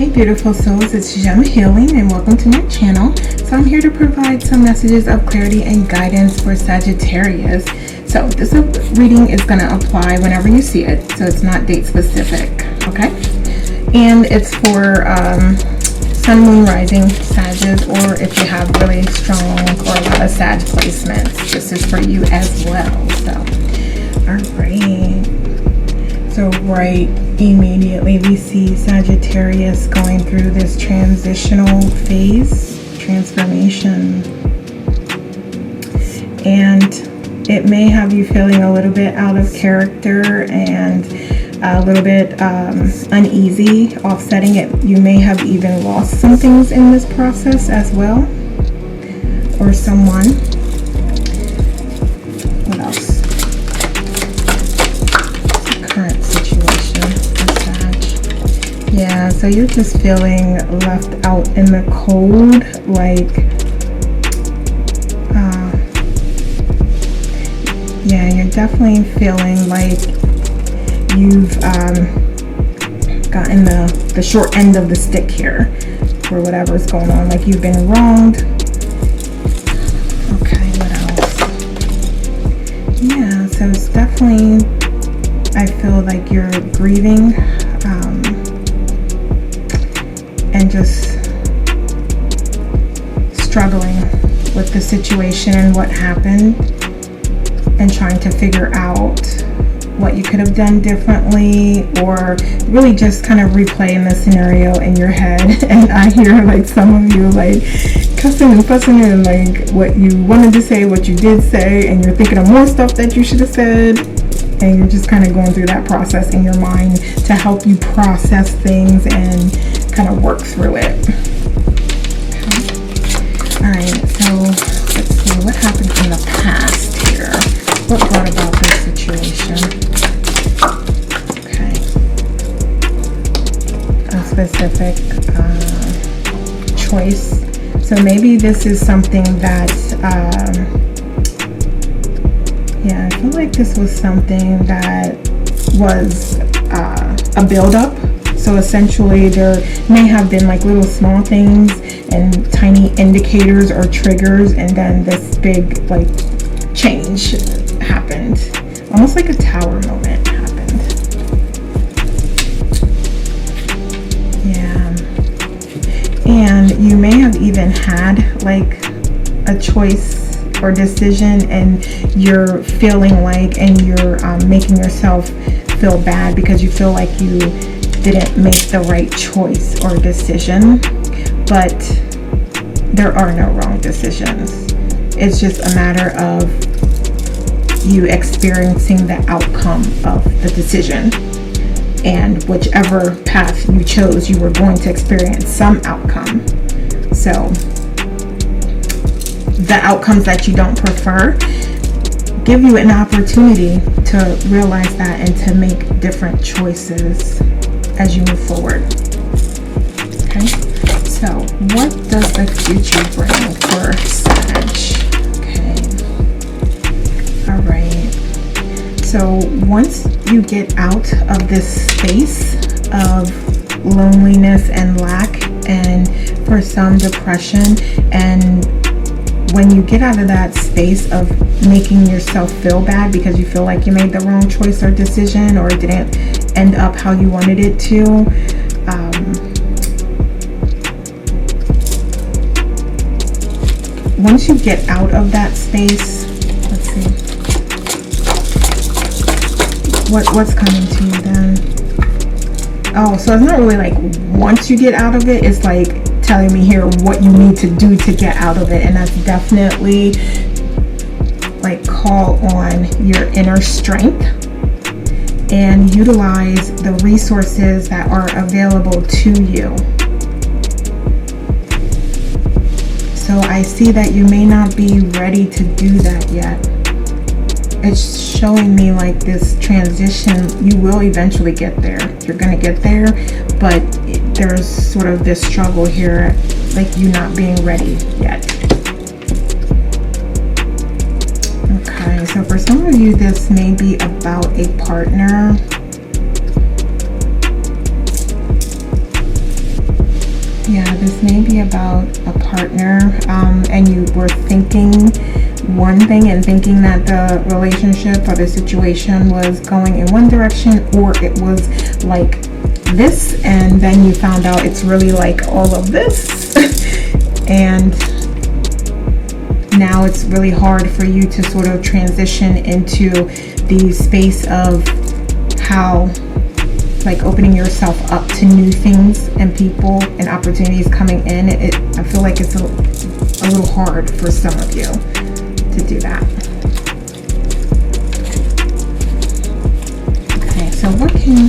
Hey beautiful souls, it's Gem Healing and welcome to my channel. So I'm here to provide some messages of clarity and guidance for Sagittarius. So this reading is going to apply whenever you see it, so it's not date specific, okay? And it's for Sun, Moon, Rising Sagittarius, or if you have really strong or a lot of Sag placements, this is for you as well. So, alright. So right immediately we see Sagittarius going through this transitional phase, transformation. And it may have you feeling a little bit out of character and a little bit uneasy, offsetting it. You may have even lost some things in this process as well, or someone. What else? Current situation for Sag. Yeah, so you're just feeling left out in the cold, like yeah, you're definitely feeling like you've gotten the short end of the stick here for whatever's going on, like you've been wronged. Okay, what else? Yeah, so it's definitely, I feel like you're grieving and just struggling with the situation and what happened, and trying to figure out what you could have done differently, or really just kind of replaying the scenario in your head. And I hear like some of you like cussing and fussing and like what you wanted to say, what you did say, and you're thinking of more stuff that you should have said, and you're just kind of going through that process in your mind to help you process things and kind of work through it. Okay. All right, so let's see what happened in the past here. What brought about this situation? Okay. A specific choice. So maybe this is something that, yeah, I feel like this was something that was a buildup. So essentially there may have been like little small things and tiny indicators or triggers, and then this big like change happened, almost like a tower moment happened. Yeah, and you may have even had like a choice or decision, and you're feeling like, and you're making yourself feel bad because you feel like you didn't make the right choice or decision. But there are no wrong decisions. It's just a matter of you experiencing the outcome of the decision, and whichever path you chose, you were going to experience some outcome. So the outcomes that you don't prefer give you an opportunity to realize that and to make different choices as you move forward. Okay, so what does the future bring for Sag? So once you get out of this space of loneliness and lack, and for some depression, and when you get out of that space of making yourself feel bad because you feel like you made the wrong choice or decision, or it didn't end up how you wanted it to, once you get out of that space, let's see. What's coming to you then? Oh, so it's not really like once you get out of it, it's like telling me here what you need to do to get out of it. And that's definitely like call on your inner strength and utilize the resources that are available to you. So I see that you may not be ready to do that yet. It's showing me like this transition, you will eventually get there. You're going to get there, but there's sort of this struggle here, like you not being ready yet. Okay, so for some of you, this may be about a partner. this may be about a partner, and you were thinking one thing and thinking that the relationship or the situation was going in one direction, or it was like this, and then you found out it's really like all of this. And now it's really hard for you to sort of transition into the space of how, like, opening yourself up to new things and people and opportunities coming in. I feel like it's a little hard for some of you to do that. Okay, so what can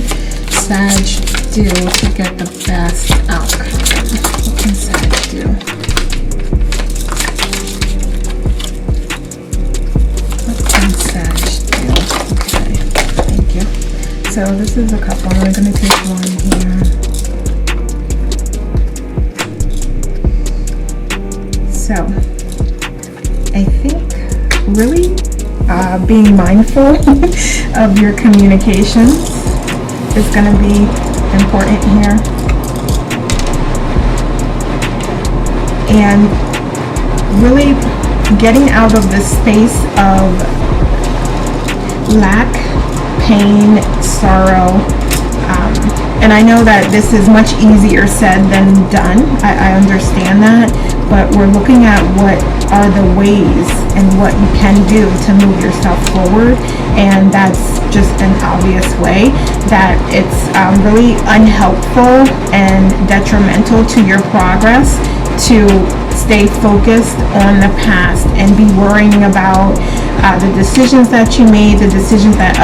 Sag do to get the best outcome? What can Sag do? What can Sag do? Okay, thank you. So this is a couple. I'm going to take one here. So I think really being mindful of your communications is going to be important here. And really getting out of this space of lack, pain, sorrow. And I know that this is much easier said than done. I understand that. But we're looking at what are the ways and what you can do to move yourself forward. And that's just an obvious way that it's really unhelpful and detrimental to your progress to stay focused on the past and be worrying about the decisions that you made, the decisions that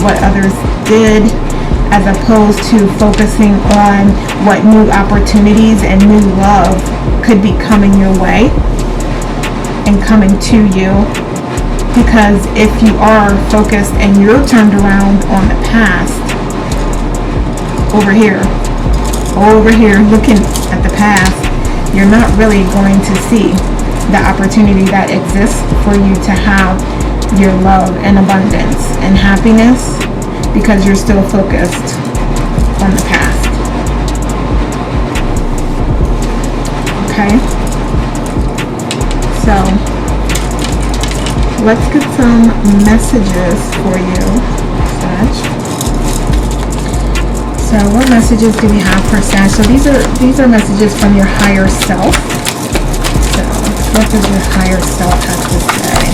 what others did, as opposed to focusing on what new opportunities and new love could be coming your way and coming to you. Because if you are focused and you're turned around on the past, over here looking at the past, you're not really going to see the opportunity that exists for you to have your love and abundance and happiness, because you're still focused on the past. Okay? So, let's get some messages for you, Sag. So, what messages do we have for Sag? So, these are messages from your higher self. So, what does your higher self have to say?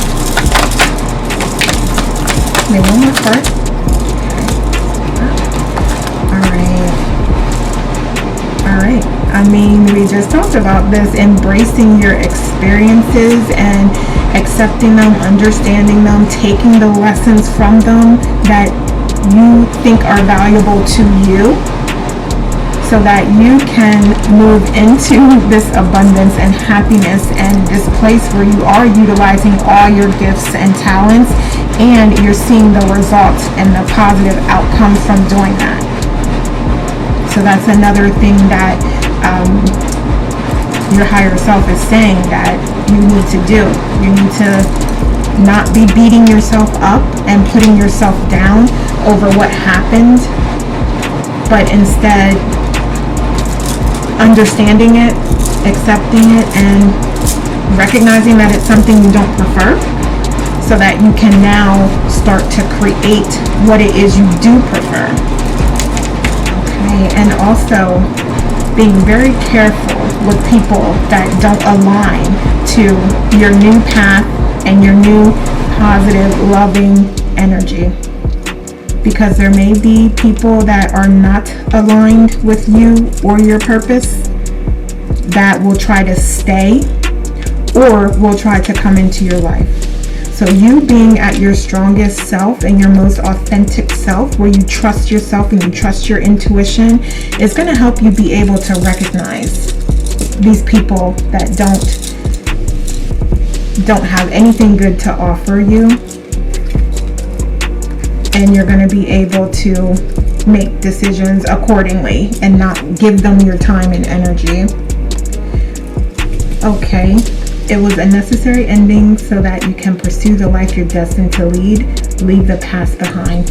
Maybe one more card. Alright. I mean, we just talked about this, embracing your experiences and accepting them, understanding them, taking the lessons from them that you think are valuable to you, so that you can move into this abundance and happiness and this place where you are utilizing all your gifts and talents, and you're seeing the results and the positive outcomes from doing that. So that's another thing that your higher self is saying that you need to do. You need to not be beating yourself up and putting yourself down over what happened, but instead understanding it, accepting it, and recognizing that it's something you don't prefer, so that you can now start to create what it is you do prefer. Okay, and also being very careful with people that don't align to your new path and your new positive, loving energy. Because there may be people that are not aligned with you or your purpose that will try to stay or will try to come into your life. So you being at your strongest self and your most authentic self, where you trust yourself and you trust your intuition, is going to help you be able to recognize these people that don't have anything good to offer you. And you're going to be able to make decisions accordingly and not give them your time and energy. Okay, it was a necessary ending so that you can pursue the life you're destined to lead. Leave the past behind.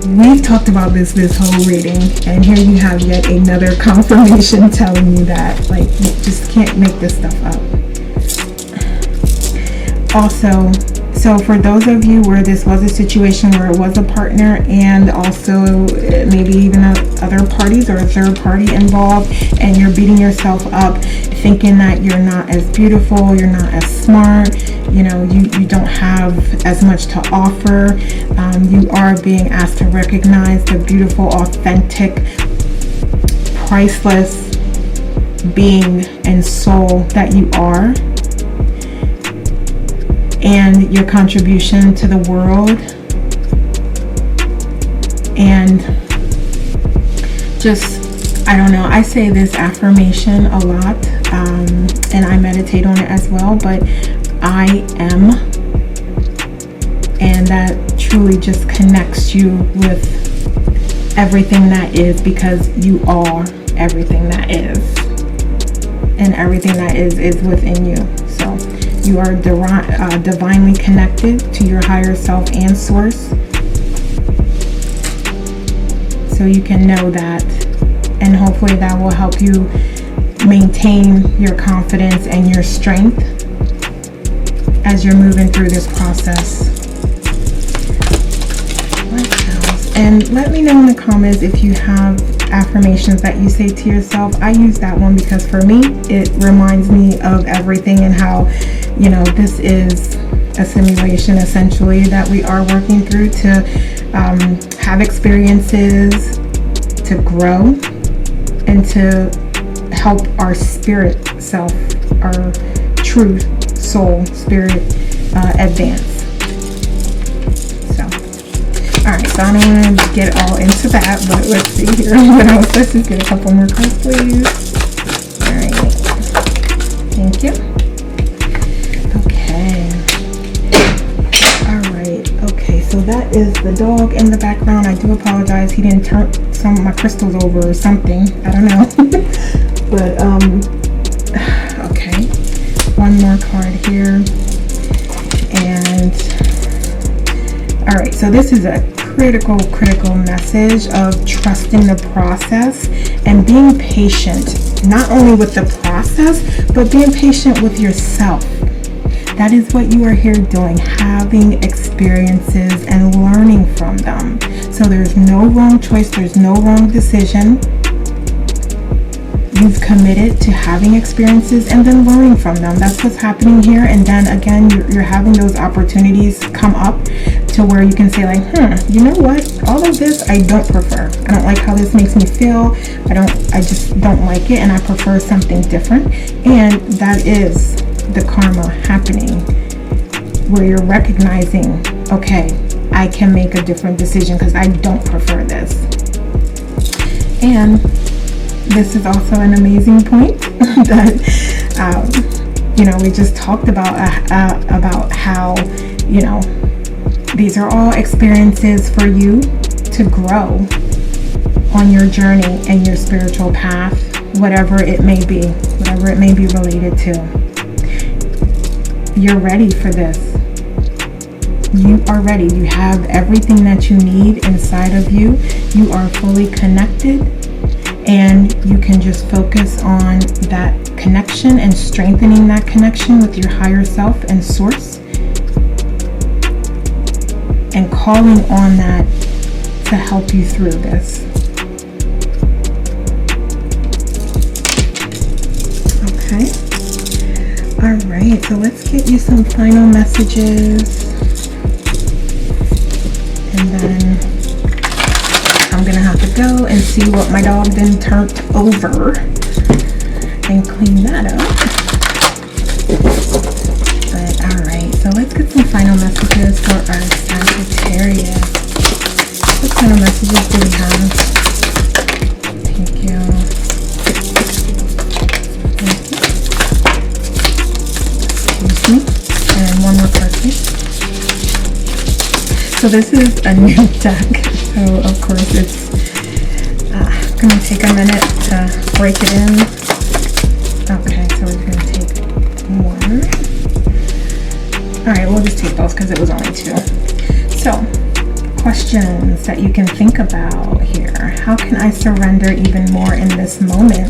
we've talked about this whole reading, and here you have yet another confirmation telling you that, like, you just can't make this stuff up. Also, so for those of you where this was a situation where it was a partner and also maybe even other parties or a third party involved, and you're beating yourself up thinking that you're not as beautiful, you're not as smart, you know, you don't have as much to offer, you are being asked to recognize the beautiful, authentic, priceless being and soul that you are, and your contribution to the world. And just, I don't know, I say this affirmation a lot, and I meditate on it as well, but I am, and that truly just connects you with everything that is, because you are everything that is, and everything that is within you. So you are divinely connected to your higher self and source. So you can know that, and hopefully that will help you maintain your confidence and your strength as you're moving through this process. What else? And let me know in the comments if you have affirmations that you say to yourself. I use that one because for me, it reminds me of everything and how, you know, this is a simulation essentially that we are working through to have experiences, to grow, and to help our spirit self, our true soul, spirit advance. So, alright, so I don't want to get all into that, but let's see here what else. Let's just get a couple more cards, please. Alright, thank you. Okay, so that is the dog in the background. I do apologize. He didn't turn some of my crystals over or something. I don't know. But, okay. One more card here. And, alright, so this is a critical message of trusting the process and being patient. Not only with the process, but being patient with yourself. That is what you are here doing, having experiences and learning from them. So there's no wrong choice, there's no wrong decision. You've committed to having experiences and then learning from them. That's what's happening here. And then again, you're having those opportunities come up to where you can say like, you know what? All of this I don't prefer. I don't like how this makes me feel. I just don't like it, and I prefer something different. And that is the karma happening, where you're recognizing, okay, I can make a different decision because I don't prefer this. And this is also an amazing point that you know, we just talked about how, you know, these are all experiences for you to grow on your journey and your spiritual path, whatever it may be related to. You're ready for this. You are ready. You have everything that you need inside of you. You are fully connected, and you can just focus on that connection and strengthening that connection with your higher self and source, and calling on that to help you through this. Okay. All right, so let's get you some final messages, and then I'm gonna have to go and see what my dog then turned over and clean that up. But all right, so let's get some final messages for our Sagittarius. What kind of messages do we have? Thank you. And one more card, please. So this is a new deck, so of course it's gonna take a minute to break it in. Okay, so we're gonna take one. All right, we'll just take those because it was only two. So questions that you can think about here. How can I surrender even more in this moment?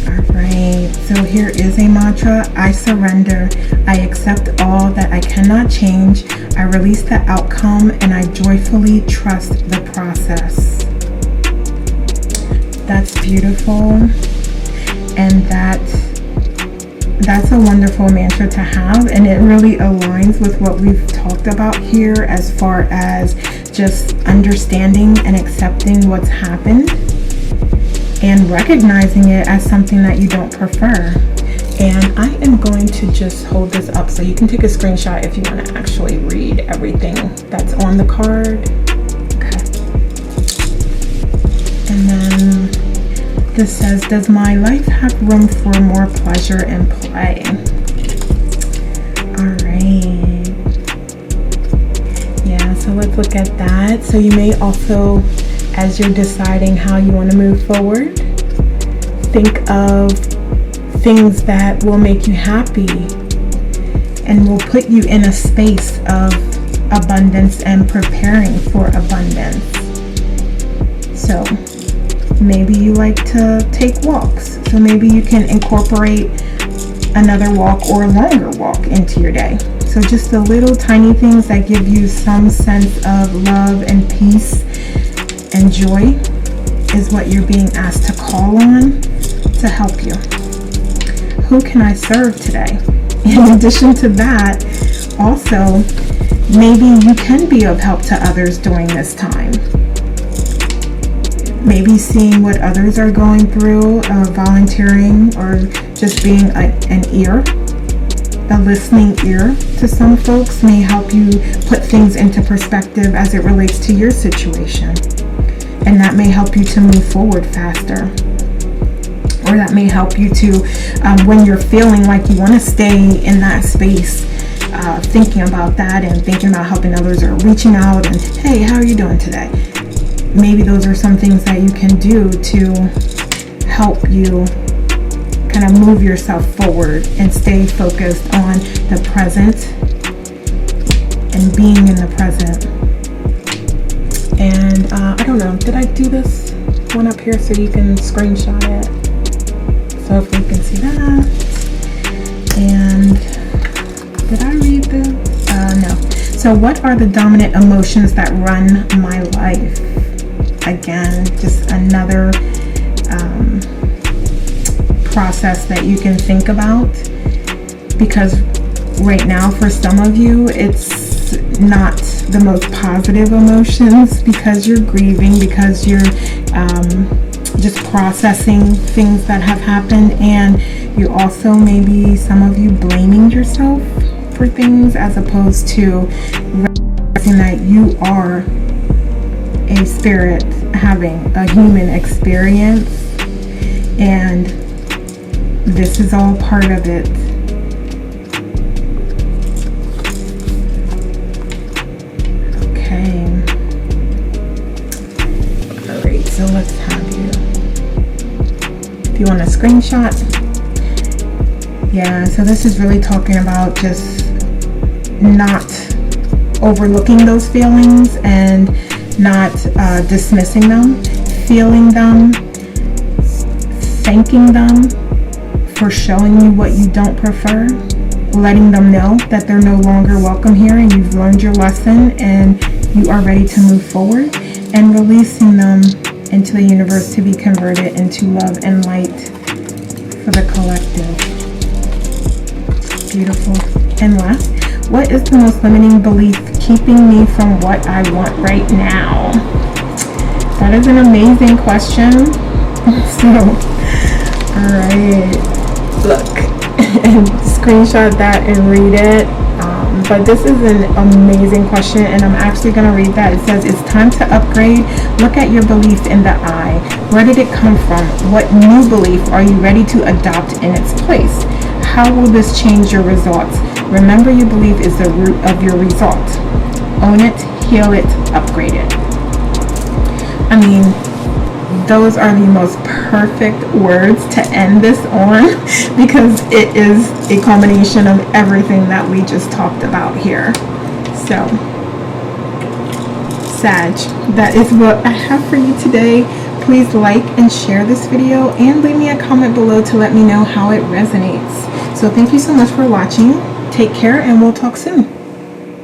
Alright, so here is a mantra. I surrender. I accept all that I cannot change. I release the outcome and I joyfully trust the process. That's beautiful. And that's a wonderful mantra to have, and it really aligns with what we've talked about here as far as just understanding and accepting what's happened and recognizing it as something that you don't prefer. And I am going to just hold this up so you can take a screenshot if you want to actually read everything that's on the card. Okay. And then this says, does my life have room for more pleasure and play? All right. Yeah, so let's look at that. So you may also, as you're deciding how you want to move forward, think of things that will make you happy and will put you in a space of abundance and preparing for abundance. So maybe you like to take walks, so maybe you can incorporate another walk or a longer walk into your day. So just the little tiny things that give you some sense of love and peace and joy is what you're being asked to call on to help you. Who can I serve today? In addition to that, also, maybe you can be of help to others during this time. Maybe seeing what others are going through, volunteering, or just being an ear, a listening ear to some folks may help you put things into perspective as it relates to your situation. And that may help you to move forward faster. Or that may help you to, when you're feeling like you want to stay in that space, thinking about that and thinking about helping others or reaching out and, hey, how are you doing today? Maybe those are some things that you can do to help you kind of move yourself forward and stay focused on the present and being in the present. And I don't know, did I do this one up here so you can screenshot it? So hopefully you can see that. And did I read this? No. So what are the dominant emotions that run my life? Again, just another process that you can think about, because right now for some of you it's not the most positive emotions because you're grieving, because you're just processing things that have happened, and you also, maybe some of you, blaming yourself for things as opposed to realizing that you are a spirit having a human experience, and this is all part of it. Okay. Alright, so let's have you. If you want a screenshot. Yeah, so this is really talking about just not overlooking those feelings and not dismissing them, feeling them, thanking them for showing you what you don't prefer, letting them know that they're no longer welcome here and you've learned your lesson and you are ready to move forward, and releasing them into the universe to be converted into love and light for the collective. Beautiful. And last, what is the most limiting belief keeping me from what I want right now? That is an amazing question. So, alright, look, and screenshot that and read it. But this is an amazing question, and I'm actually going to read that. It says, it's time to upgrade. Look at your belief in the eye. Where did it come from? What new belief are you ready to adopt in its place? How will this change your results? Remember, your belief is the root of your result. Own it, heal it, upgrade it. I mean, those are the most perfect words to end this on, because it is a combination of everything that we just talked about here. So, Sag, that is what I have for you today. Please like and share this video and leave me a comment below to let me know how it resonates. So thank you so much for watching. Take care and we'll talk soon.